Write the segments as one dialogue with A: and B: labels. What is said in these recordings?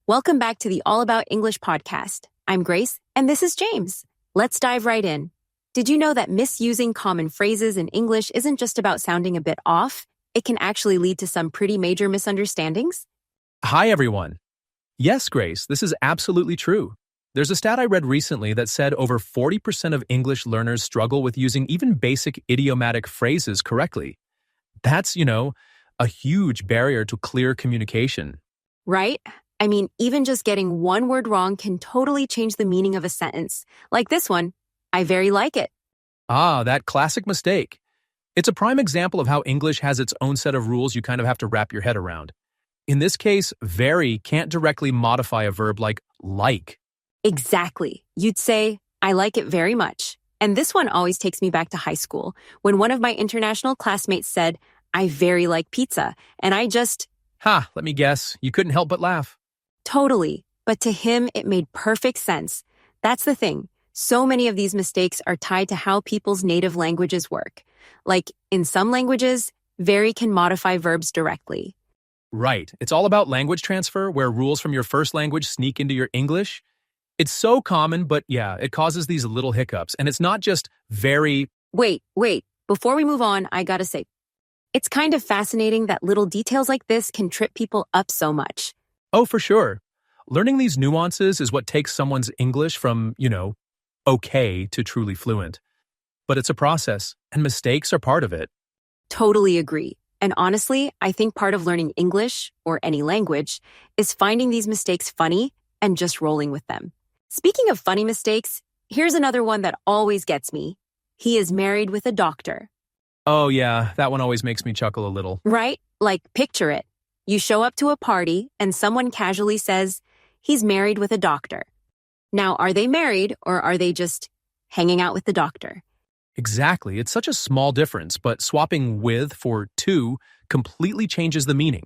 A: Welcome back to the All About English podcast. I'm Grace, and this is James. Let's dive right in. Did you know that misusing common phrases in English isn't just about sounding a bit off? It can actually lead to some pretty major misunderstandings?
B: Hi, everyone. Yes, Grace, this is absolutely true. There's a stat I read recently that said over 40% of English learners struggle with using even basic idiomatic phrases correctly. That's, a huge barrier to clear communication.
A: Right? I mean, even just getting one word wrong can totally change the meaning of a sentence. Like this one, I very like it.
B: Ah, that classic mistake. It's a prime example of how English has its own set of rules you kind of have to wrap your head around. In this case, very can't directly modify a verb like.
A: Exactly. You'd say, I like it very much. And this one always takes me back to high school, when one of my international classmates said, I very like pizza, and I just...
B: Let me guess, you couldn't help but laugh.
A: Totally. But to him, it made perfect sense. That's the thing. So many of these mistakes are tied to how people's native languages work. Like, in some languages, very can modify verbs directly.
B: Right. It's all about language transfer, where rules from your first language sneak into your English. It's so common, but yeah, it causes these little hiccups. And it's not just very...
A: Wait. Before we move on, I gotta say, it's kind of fascinating that little details like this can trip people up so much.
B: Oh, for sure. Learning these nuances is what takes someone's English from, okay to truly fluent. But it's a process, and mistakes are part of it.
A: Totally agree. And honestly, I think part of learning English, or any language, is finding these mistakes funny and just rolling with them. Speaking of funny mistakes, here's another one that always gets me. He is married with a doctor.
B: Oh yeah, that one always makes me chuckle a little.
A: Right? Like, picture it. You show up to a party and someone casually says, he's married with a doctor. Now, are they married or are they just hanging out with the doctor?
B: Exactly. It's such a small difference, but swapping with for to completely changes the meaning.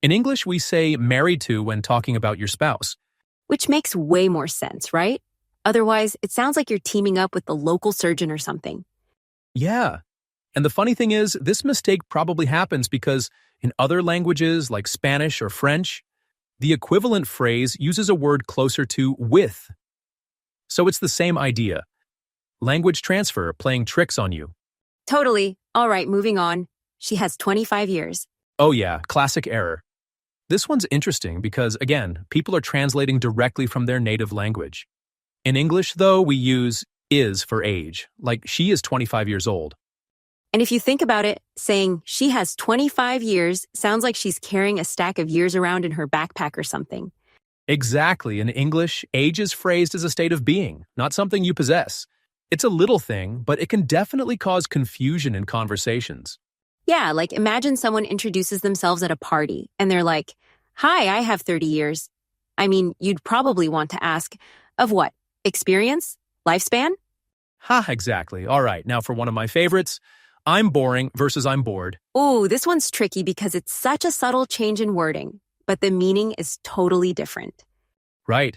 B: In English, we say married to when talking about your spouse.
A: Which makes way more sense, right? Otherwise, it sounds like you're teaming up with the local surgeon or something.
B: Yeah. And the funny thing is, this mistake probably happens because in other languages like Spanish or French, the equivalent phrase uses a word closer to with. So it's the same idea. Language transfer playing tricks on you.
A: Totally. All right, moving on. She has 25 years.
B: Oh yeah, classic error. This one's interesting because, again, people are translating directly from their native language. In English, though, we use is for age, like she is 25 years old.
A: And if you think about it, saying she has 25 years sounds like she's carrying a stack of years around in her backpack or something.
B: Exactly. In English, age is phrased as a state of being, not something you possess. It's a little thing, but it can definitely cause confusion in conversations.
A: Yeah, like imagine someone introduces themselves at a party and they're like, hi, I have 30 years. I mean, you'd probably want to ask, of what? Experience? Lifespan?
B: Exactly. All right, now for one of my favorites, I'm boring versus I'm bored.
A: Ooh, this one's tricky because it's such a subtle change in wording, but the meaning is totally different.
B: Right.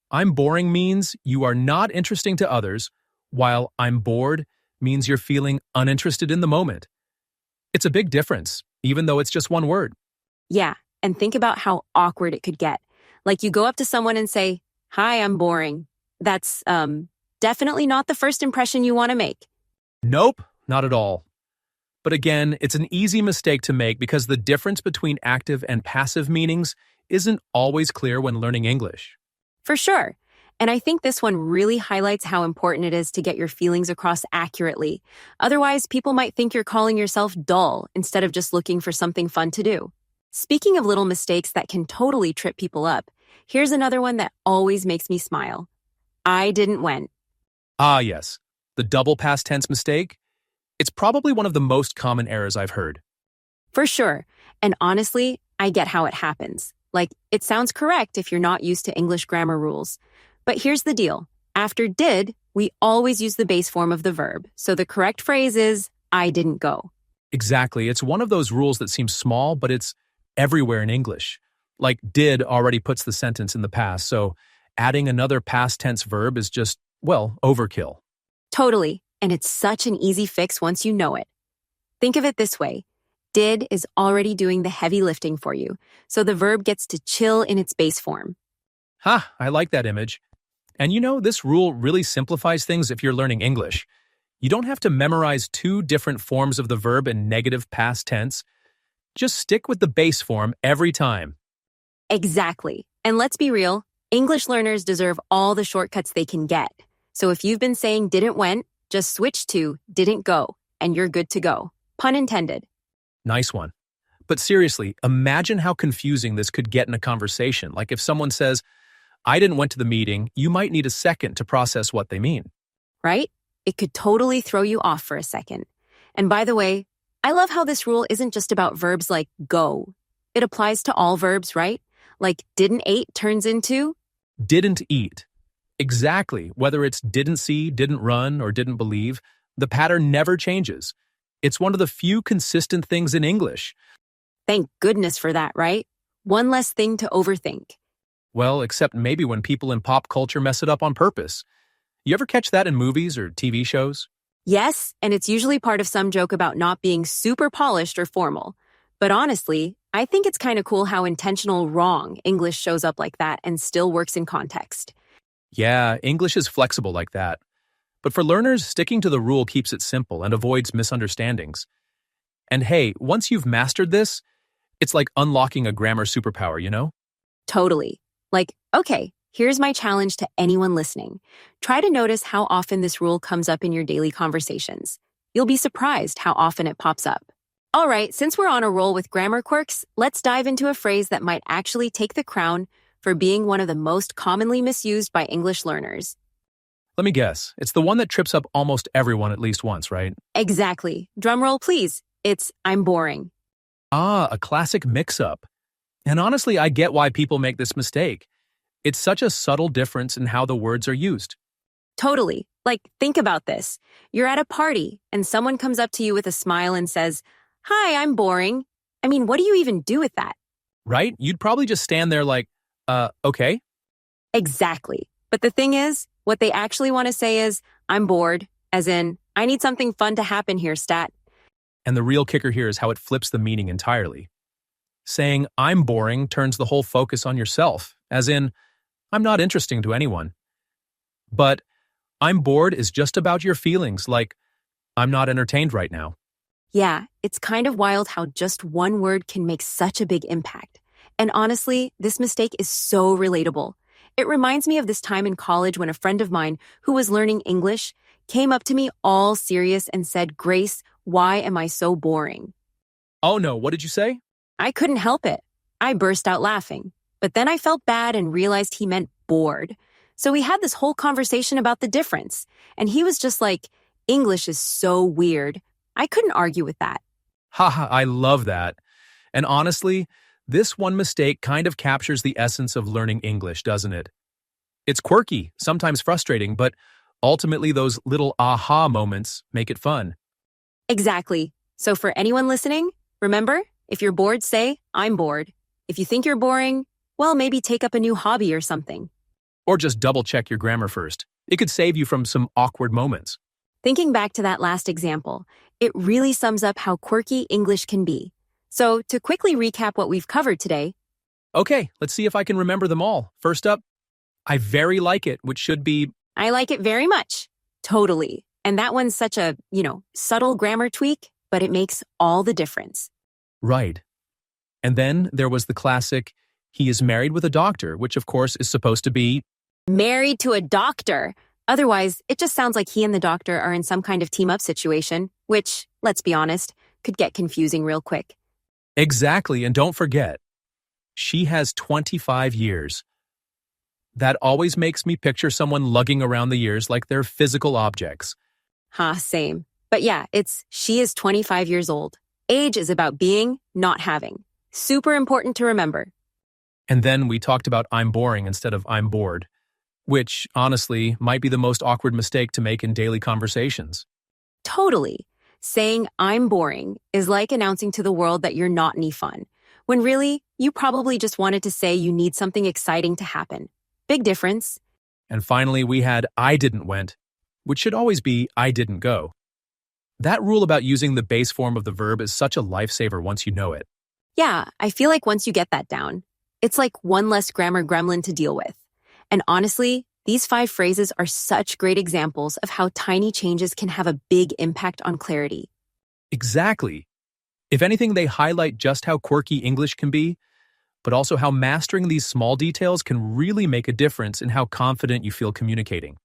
B: I'm boring means you are not interesting to others, while I'm bored means you're feeling uninterested in the moment. It's a big difference, even though it's just one word.
A: Yeah, and think about how awkward it could get. Like you go up to someone and say, hi, I'm boring. That's definitely not the first impression you want to make.
B: Nope, not at all. But again, it's an easy mistake to make because the difference between active and passive meanings isn't always clear when learning English.
A: For sure. And I think this one really highlights how important it is to get your feelings across accurately. Otherwise, people might think you're calling yourself dull instead of just looking for something fun to do. Speaking of little mistakes that can totally trip people up, here's another one that always makes me smile. I didn't went.
B: Ah, yes. The double past tense mistake? It's probably one of the most common errors I've heard.
A: For sure. And honestly, I get how it happens. Like, it sounds correct if you're not used to English grammar rules. But here's the deal. After did, we always use the base form of the verb. So the correct phrase is, I didn't go.
B: Exactly. It's one of those rules that seems small, but it's everywhere in English. Like did already puts the sentence in the past, so adding another past tense verb is just, overkill.
A: Totally. And it's such an easy fix once you know it. Think of it this way. Did is already doing the heavy lifting for you, so the verb gets to chill in its base form.
B: Ha, I like that image. And this rule really simplifies things if you're learning English. You don't have to memorize two different forms of the verb in negative past tense. Just stick with the base form every time.
A: Exactly. And let's be real, English learners deserve all the shortcuts they can get. So if you've been saying didn't went, just switch to didn't go, and you're good to go. Pun intended.
B: Nice one. But seriously, imagine how confusing this could get in a conversation. Like if someone says, I didn't went to the meeting, you might need a second to process what they mean.
A: Right? It could totally throw you off for a second. And by the way, I love how this rule isn't just about verbs like go. It applies to all verbs, right? Like didn't ate turns into
B: Didn't eat. Exactly. Whether it's didn't see, didn't run, or didn't believe, the pattern never changes. It's one of the few consistent things in English.
A: thank goodness for that, right? One less thing to overthink.
B: Well, except maybe when people in pop culture mess it up on purpose. You ever catch that in movies or TV shows?
A: Yes, and it's usually part of some joke about not being super polished or formal. But honestly, I think it's kind of cool how intentional wrong English shows up like that and still works in context.
B: Yeah, English is flexible like that. But for learners, sticking to the rule keeps it simple and avoids misunderstandings. And hey, once you've mastered this, it's like unlocking a grammar superpower, you know?
A: Totally. Like, okay, here's my challenge to anyone listening. Try to notice how often this rule comes up in your daily conversations. You'll be surprised how often it pops up. All right, since we're on a roll with grammar quirks, let's dive into a phrase that might actually take the crown for being one of the most commonly misused by English learners.
B: Let me guess. It's the one that trips up almost everyone at least once, right?
A: Exactly. Drumroll, please. It's I'm boring.
B: Ah, a classic mix-up. And honestly, I get why people make this mistake. It's such a subtle difference in how the words are used.
A: Totally. Like, think about this. You're at a party, and someone comes up to you with a smile and says, Hi, I'm boring. I mean, what do you even do with that?
B: Right? You'd probably just stand there like, okay.
A: Exactly. But the thing is, what they actually want to say is, I'm bored, as in, I need something fun to happen here, stat.
B: And the real kicker here is how it flips the meaning entirely. Saying, I'm boring turns the whole focus on yourself, as in, I'm not interesting to anyone. But I'm bored is just about your feelings, like, I'm not entertained right now.
A: Yeah, it's kind of wild how just one word can make such a big impact. And honestly, this mistake is so relatable. It reminds me of this time in college when a friend of mine who was learning English came up to me all serious and said, Grace, why am I so boring?
B: Oh no, what did you say?
A: I couldn't help it. I burst out laughing. But then I felt bad and realized he meant bored. So we had this whole conversation about the difference. And he was just like, English is so weird. I couldn't argue with that.
B: Haha, I love that. And honestly, this one mistake kind of captures the essence of learning English, doesn't it? It's quirky, sometimes frustrating, but ultimately those little aha moments make it fun.
A: Exactly. So for anyone listening, remember, if you're bored, say, I'm bored. If you think you're boring, well, maybe take up a new hobby or something.
B: Or just double check your grammar first. It could save you from some awkward moments.
A: Thinking back to that last example, it really sums up how quirky English can be. So to quickly recap what we've covered today.
B: Okay, let's see if I can remember them all. First up, I very like it, which should be,
A: I like it very much. Totally. And that one's such a, subtle grammar tweak, but it makes all the difference.
B: right. And then there was the classic, he is married with a doctor, which of course is supposed to be,
A: Married to a doctor. Otherwise, it just sounds like he and the doctor are in some kind of team-up situation, which, let's be honest, could get confusing real quick.
B: exactly, and don't forget, she has 25 years. That always makes me picture someone lugging around the years like they're physical objects.
A: Same. But yeah, she is 25 years old. Age is about being, not having. Super important to remember.
B: And then we talked about I'm boring instead of I'm bored, which, honestly, might be the most awkward mistake to make in daily conversations.
A: Totally. Saying I'm boring is like announcing to the world that you're not any fun, when really, you probably just wanted to say you need something exciting to happen. Big difference.
B: And finally, we had I didn't went, which should always be I didn't go. That rule about using the base form of the verb is such a lifesaver once you know it.
A: Yeah, I feel like once you get that down, it's like one less grammar gremlin to deal with. And honestly, these 5 phrases are such great examples of how tiny changes can have a big impact on clarity.
B: Exactly. If anything, they highlight just how quirky English can be, but also how mastering these small details can really make a difference in how confident you feel communicating.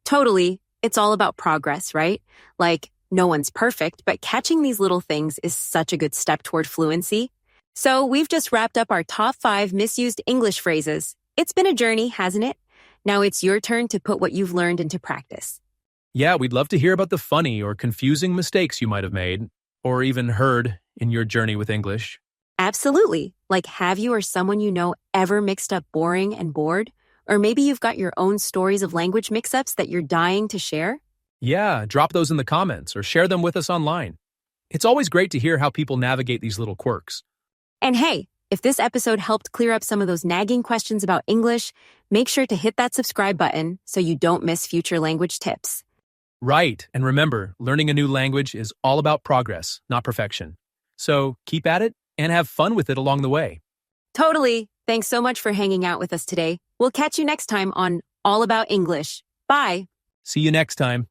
A: Totally. It's all about progress, right? Like, no one's perfect, but catching these little things is such a good step toward fluency. So, we've just wrapped up our top 5 misused English phrases. It's been a journey, hasn't it? Now it's your turn to put what you've learned into practice.
B: Yeah, we'd love to hear about the funny or confusing mistakes you might have made, or even heard in your journey with English.
A: Absolutely. Like, have you or someone you know ever mixed up boring and bored? Or maybe you've got your own stories of language mix-ups that you're dying to share?
B: Yeah, drop those in the comments or share them with us online. It's always great to hear how people navigate these little quirks.
A: And hey, if this episode helped clear up some of those nagging questions about English, make sure to hit that subscribe button so you don't miss future language tips.
B: Right, and remember, learning a new language is all about progress, not perfection. So keep at it and have fun with it along the way.
A: Totally. Thanks so much for hanging out with us today. We'll catch you next time on All About English. Bye.
B: See you next time.